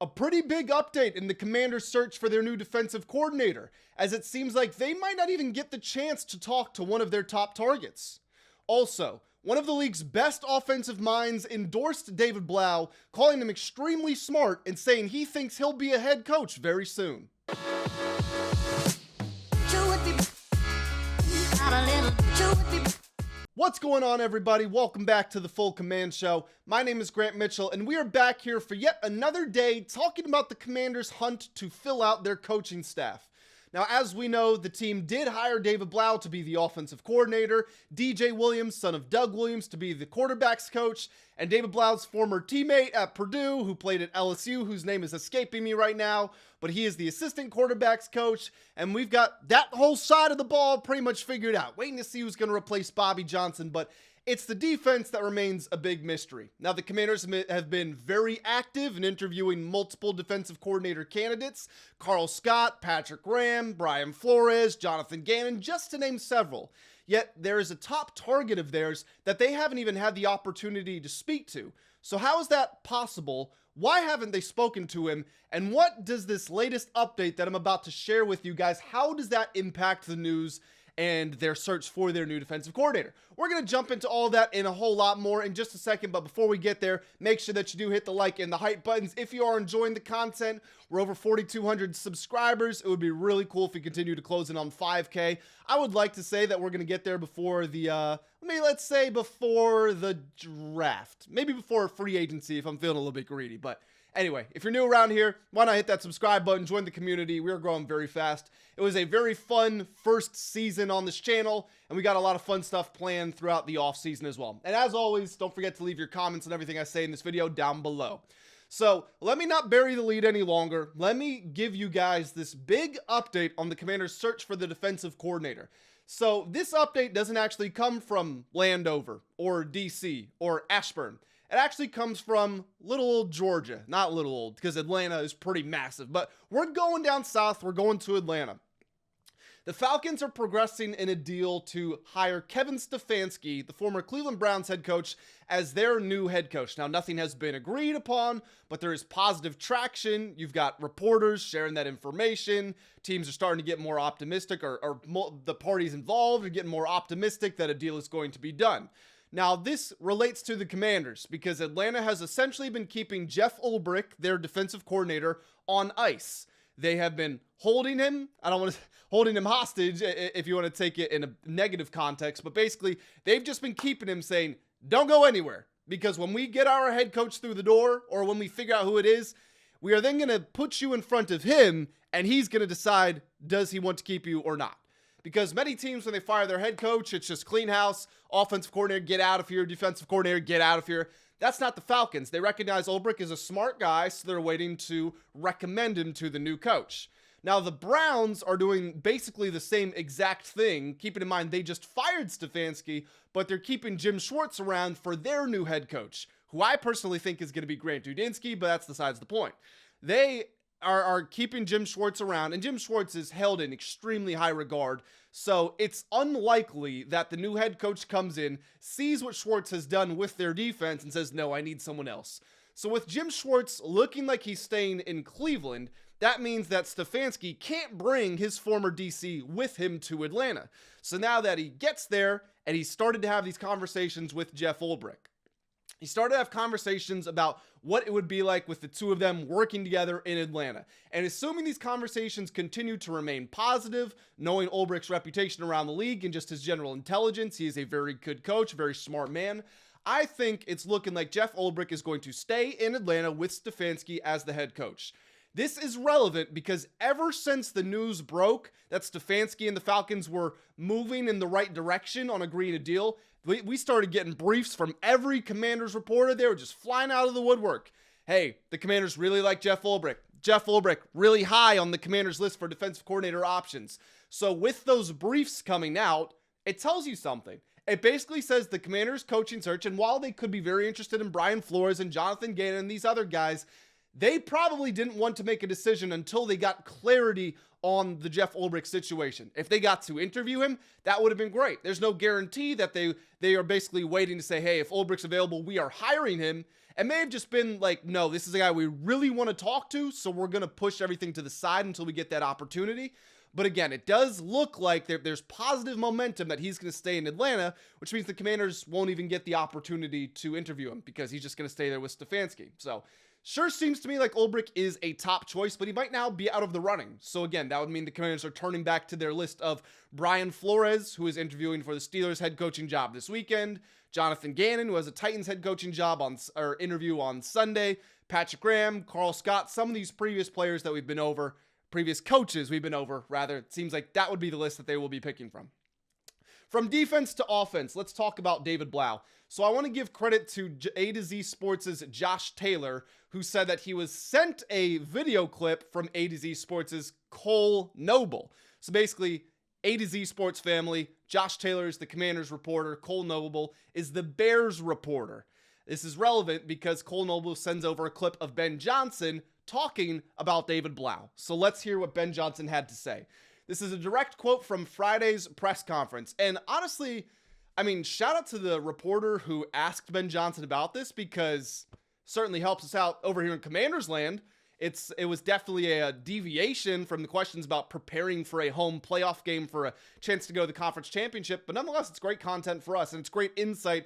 a pretty big update in the Commanders' search for their new defensive coordinator, as it seems like they might not even get the chance to talk to one of their top targets. Also, one of the league's best offensive minds endorsed David Blough, calling him extremely smart and saying he thinks he'll be a head coach very soon. What's going on, everybody? Welcome back to the Full Command Show. My name is Grant Mitchell, and we are back here for yet another day talking about the Commanders' hunt to fill out their coaching staff. Now, as we know, the team did hire David Blough to be the offensive coordinator, DJ Williams, son of Doug Williams, to be the quarterback's coach, and David Blough's former teammate at Purdue, who played at LSU, whose name is escaping me right now, but he is the assistant quarterback's coach, and we've got that whole side of the ball pretty much figured out. Waiting to see who's going to replace Bobby Johnson, but it's the defense that remains a big mystery. Now, the Commanders have been very active in interviewing multiple defensive coordinator candidates: Carl Scott, Patrick Graham, Brian Flores, Jonathan Gannon, just to name several. Yet there is a top target of theirs that they haven't even had the opportunity to speak to. So how is that possible? Why haven't they spoken to him? And what does this latest update that I'm about to share with you guys, how does that impact the news and their search for their new defensive coordinator? We're going to jump into all that and a whole lot more in just a second, but before we get there, make sure that you do hit the like and the hype buttons if you are enjoying the content. We're over 4,200 subscribers. It would be really cool if we continue to close in on 5K. I would like to say that we're going to get there before the, let's say before the draft. Maybe before free agency if I'm feeling a little bit greedy, but anyway, if you're new around here, why not hit that subscribe button, join the community. We're growing very fast. It was a very fun first season on this channel, and we got a lot of fun stuff planned throughout the off season as well. And as always, don't forget to leave your comments on everything I say in this video down below. So let me not bury the lead any longer. Let me give you guys this big update on the Commanders' search for the defensive coordinator. So this update doesn't actually come from Landover or DC or Ashburn. It actually comes from little old Georgia. Not little old, because Atlanta is pretty massive, but we're going down south. We're going to Atlanta. The Falcons are progressing in a deal to hire Kevin Stefanski, the former Cleveland Browns head coach, as their new head coach. Now, nothing has been agreed upon, but there is positive traction. You've got reporters sharing that information. Teams are starting to get more optimistic, or the parties involved are getting more optimistic that a deal is going to be done. Now, this relates to the Commanders because Atlanta has essentially been keeping Jeff Ulbrich, their defensive coordinator, on ice. They have been holding him. I don't want to holding him hostage if you want to take it in a negative context, but basically they've just been keeping him, saying, don't go anywhere, because when we get our head coach through the door, or when we figure out who it is, we are then going to put you in front of him, and he's going to decide, does he want to keep you or not? Because many teams, when they fire their head coach, it's just clean house, offensive coordinator, get out of here, defensive coordinator, get out of here. That's not the Falcons. They recognize Ulbrich is a smart guy, so they're waiting to recommend him to the new coach. Now, the Browns are doing basically the same exact thing, keeping in mind they just fired Stefanski, but they're keeping Jim Schwartz around for their new head coach, who I personally think is going to be Grant Dudinsky, but that's besides the point. They are keeping Jim Schwartz around, and Jim Schwartz is held in extremely high regard, so it's unlikely that the new head coach comes in, sees what Schwartz has done with their defense, and says, no, I need someone else. So with Jim Schwartz looking like he's staying in Cleveland, that means that Stefanski can't bring his former DC with him to Atlanta. So now that he gets there, and he started to have these conversations with Jeff Ulbrich, he started to have conversations about what it would be like with the two of them working together in Atlanta. And assuming these conversations continue to remain positive, knowing Ulbrich's reputation around the league and just his general intelligence, he is a very good coach, very smart man. I think it's looking like Jeff Ulbrich is going to stay in Atlanta with Stefanski as the head coach. This is relevant because ever since the news broke that Stefanski and the Falcons were moving in the right direction on agreeing a deal, we started getting briefs from every Commanders reporter. They were just flying out of the woodwork. Hey, the Commanders really like Jeff Ulbrich. Jeff Ulbrich really high on the Commanders list for defensive coordinator options. So with those briefs coming out, it tells you something. It basically says the Commanders coaching search, and while they could be very interested in Brian Flores and Jonathan Gannon and these other guys, they probably didn't want to make a decision until they got clarity on the Jeff Ulbrich situation. If they got to interview him, that would have been great. There's no guarantee that they are basically waiting to say, hey, if Ulbrich's available, we are hiring him. It may have just been like, no, this is a guy we really want to talk to, so we're going to push everything to the side until we get that opportunity. But again, it does look like there's positive momentum that he's going to stay in Atlanta, which means the Commanders won't even get the opportunity to interview him because he's just going to stay there with Stefanski. So sure seems to me like Ulbrich is a top choice, but he might now be out of the running. So again, that would mean the Commanders are turning back to their list of Brian Flores, who is interviewing for the Steelers head coaching job this weekend, Jonathan Gannon, who has a Titans head coaching job interview on Sunday, Patrick Graham, Carl Scott, some of these previous players that we've been over, previous coaches we've been over, rather. It seems like that would be the list that they will be picking from. From defense to offense, let's talk about David Blough. So I want to give credit to A to Z Sports' Josh Taylor, who said that he was sent a video clip from A to Z Sports' Cole Noble. So basically, A to Z Sports family, Josh Taylor is the Commanders reporter, Cole Noble is the Bears reporter. This is relevant because Cole Noble sends over a clip of Ben Johnson talking about David Blough. So let's hear what Ben Johnson had to say. This is a direct quote from Friday's press conference. And honestly, I mean, shout out to the reporter who asked Ben Johnson about this, because certainly helps us out over here in Commanders land. It was definitely a deviation from the questions about preparing for a home playoff game for a chance to go to the conference championship. But nonetheless, it's great content for us, and it's great insight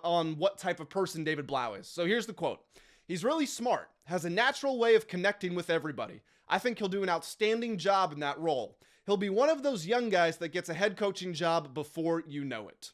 on what type of person David Blough is. So here's the quote. He's really smart, has a natural way of connecting with everybody. I think he'll do an outstanding job in that role. He'll be one of those young guys that gets a head coaching job before you know it.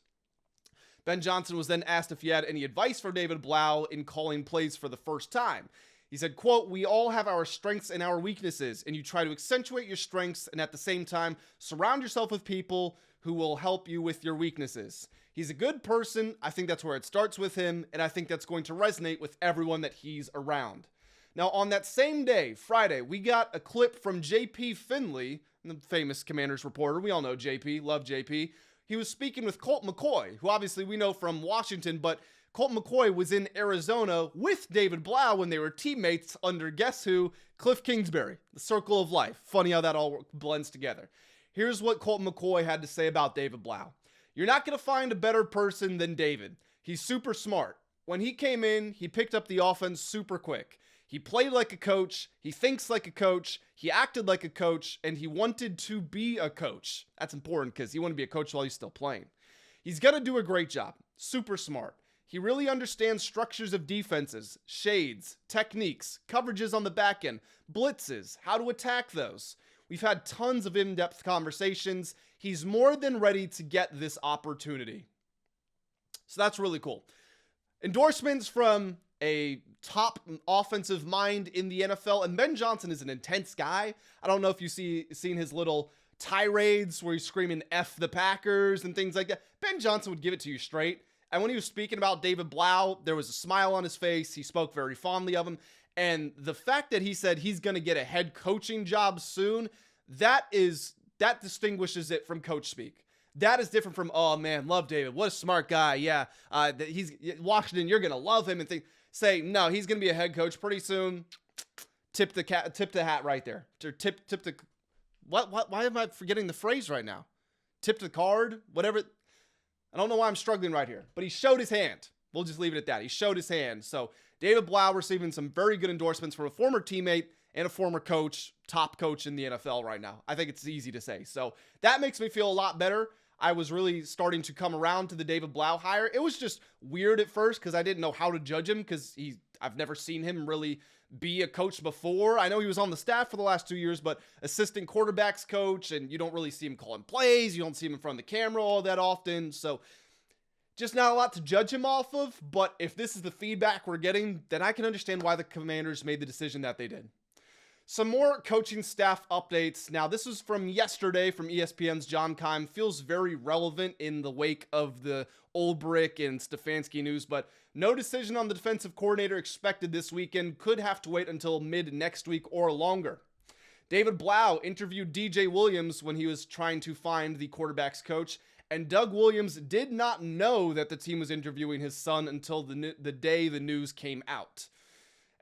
Ben Johnson was then asked if he had any advice for David Blough in calling plays for the first time. He said, quote, "We all have our strengths and our weaknesses, and you try to accentuate your strengths and at the same time surround yourself with people who will help you with your weaknesses. He's a good person. I think that's where it starts with him, and I think that's going to resonate with everyone that he's around." Now, on that same day, Friday, we got a clip from JP Finley, the famous Commanders reporter. We all know JP, love JP. He was speaking with Colt McCoy, who obviously we know from Washington, but Colt McCoy was in Arizona with David Blough when they were teammates under, guess who? Cliff Kingsbury, the circle of life. Funny how that all blends together. Here's what Colt McCoy had to say about David Blough. "You're not going to find a better person than David. He's super smart. When he came in, he picked up the offense super quick. He played like a coach, he thinks like a coach, he acted like a coach, and he wanted to be a coach." That's important because he wanted to be a coach while he's still playing. "He's going to do a great job. Super smart. He really understands structures of defenses, shades, techniques, coverages on the back end, blitzes, how to attack those. We've had tons of in-depth conversations. He's more than ready to get this opportunity." So that's really cool. Endorsements from a top offensive mind in the NFL, and Ben Johnson is an intense guy. I don't know if you've seen his little tirades where he's screaming F the Packers and things like that. Ben Johnson would give it to you straight. And when he was speaking about David Blough, there was a smile on his face. He spoke very fondly of him. And the fact that he said he's going to get a head coaching job soon, that distinguishes it from coach speak. That is different from, oh man, love David. What a smart guy. Yeah. He's Washington. You're going to love him, and say, no, he's going to be a head coach pretty soon. Tip the hat right there. Why am I forgetting the phrase right now? Tip the card, whatever. I don't know why I'm struggling right here, but he showed his hand. We'll just leave it at that. He showed his hand. So David Blough receiving some very good endorsements from a former teammate and a former coach, top coach in the NFL right now. I think it's easy to say. So that makes me feel a lot better. I was really starting to come around to the David Blough hire. It was just weird at first because I didn't know how to judge him because I've never seen him really be a coach before. I know he was on the staff for the last 2 years, but assistant quarterbacks coach, and you don't really see him calling plays. You don't see him in front of the camera all that often. So just not a lot to judge him off of. But if this is the feedback we're getting, then I can understand why the Commanders made the decision that they did. Some more coaching staff updates. Now, this was from yesterday from ESPN's John Keim. Feels very relevant in the wake of the Ulbrich and Stefanski news, but no decision on the defensive coordinator expected this weekend. Could have to wait until mid next week or longer. David Blough interviewed DJ Williams when he was trying to find the quarterback's coach, and Doug Williams did not know that the team was interviewing his son until the day the news came out.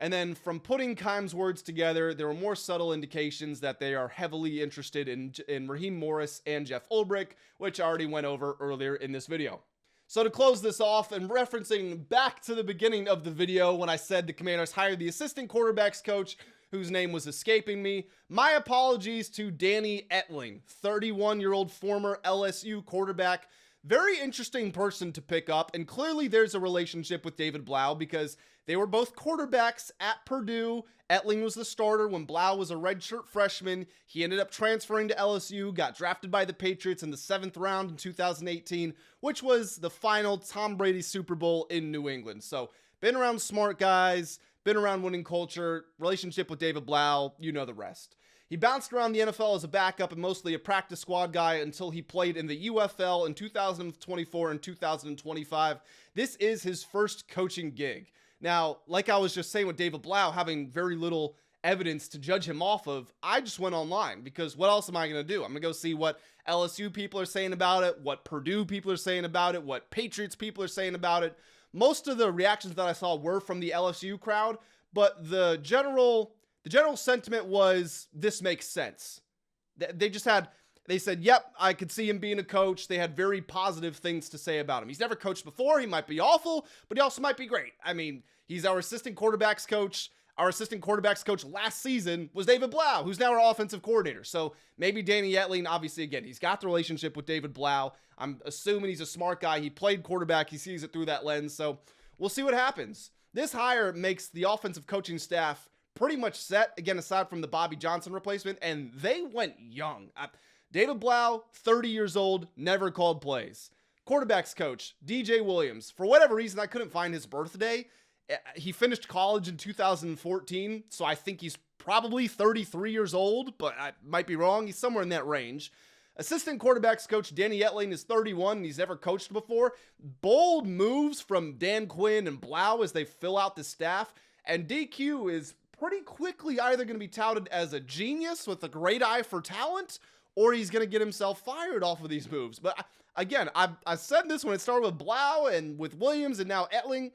And then from putting Keim's words together, there were more subtle indications that they are heavily interested in Raheem Morris and Jeff Ulbrich, which I already went over earlier in this video. So to close this off, and referencing back to the beginning of the video when I said the Commanders hired the assistant quarterbacks coach, whose name was escaping me, my apologies to Danny Etling, 31-year-old former LSU quarterback. Very interesting person to pick up, and clearly there's a relationship with David Blough because they were both quarterbacks at Purdue. Etling was the starter when Blough was a redshirt freshman. He ended up transferring to LSU, got drafted by the Patriots in the 7th round in 2018, which was the final Tom Brady Super Bowl in New England. So been around smart guys, been around winning culture, relationship with David Blough, you know the rest. He bounced around the NFL as a backup and mostly a practice squad guy until he played in the UFL in 2024 and 2025. This is his first coaching gig. Now, like I was just saying with David Blough, having very little evidence to judge him off of, I just went online because what else am I going to do? I'm going to go see what LSU people are saying about it, what Purdue people are saying about it, what Patriots people are saying about it. Most of the reactions that I saw were from the LSU crowd, but the general sentiment was, this makes sense. They said, yep, I could see him being a coach. They had very positive things to say about him. He's never coached before. He might be awful, but he also might be great. I mean, he's our assistant quarterbacks coach. Our assistant quarterbacks coach last season was David Blough, who's now our offensive coordinator. So maybe Danny Etling, obviously, again, he's got the relationship with David Blough. I'm assuming he's a smart guy. He played quarterback. He sees it through that lens. So we'll see what happens. This hire makes the offensive coaching staff pretty much set, again, aside from the Bobby Johnson replacement, and they went young. David Blough, 30 years old, never called plays. Quarterbacks coach, DJ Williams. For whatever reason, I couldn't find his birthday. He finished college in 2014, so I think he's probably 33 years old, but I might be wrong. He's somewhere in that range. Assistant quarterbacks coach Danny Etling is 31, and he's never coached before. Bold moves from Dan Quinn and Blough as they fill out the staff, and DQ is pretty quickly either going to be touted as a genius with a great eye for talent, or he's going to get himself fired off of these moves. But again, I said this when it started with Blough and with Williams and now Etling.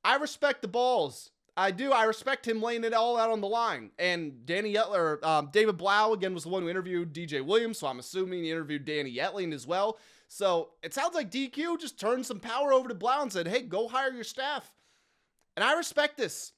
I respect the balls. I do. I respect him laying it all out on the line. And David Blough, again, was the one who interviewed DJ Williams, so I'm assuming he interviewed Danny Etling as well. So it sounds like DQ just turned some power over to Blough and said, hey, go hire your staff. And I respect this.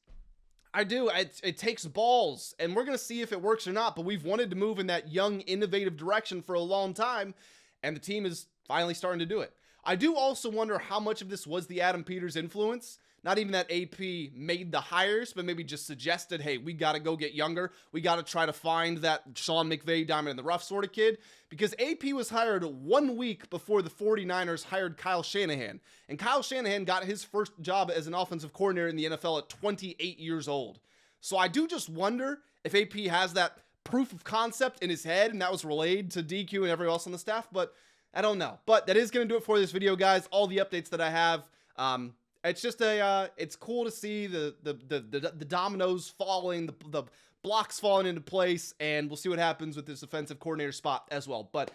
I do. It takes balls, and we're going to see if it works or not, but we've wanted to move in that young, innovative direction for a long time, and the team is finally starting to do it. I do also wonder how much of this was the Adam Peters influence. Not even that AP made the hires, but maybe just suggested, hey, we got to go get younger. We got to try to find that Sean McVay diamond in the rough sort of kid. Because AP was hired 1 week before the 49ers hired Kyle Shanahan. And Kyle Shanahan got his first job as an offensive coordinator in the NFL at 28 years old. So I do just wonder if AP has that proof of concept in his head, and that was relayed to DQ and everyone else on the staff, but I don't know. But that is going to do it for this video, guys. All the updates that I have. It's just it's cool to see the dominoes falling, the blocks falling into place, and we'll see what happens with this offensive coordinator spot as well. But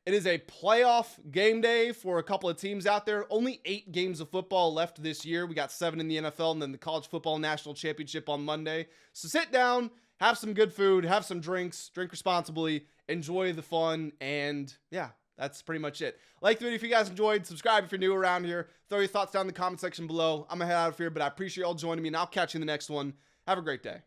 it is a playoff game day for a couple of teams out there. Only 8 games of football left this year. We got 7 in the NFL and then the College Football National Championship on Monday. So sit down, have some good food, have some drinks, drink responsibly, enjoy the fun, and yeah. That's pretty much it. Like the video if you guys enjoyed. Subscribe if you're new around here. Throw your thoughts down in the comment section below. I'm going to head out of here, but I appreciate you all joining me, and I'll catch you in the next one. Have a great day.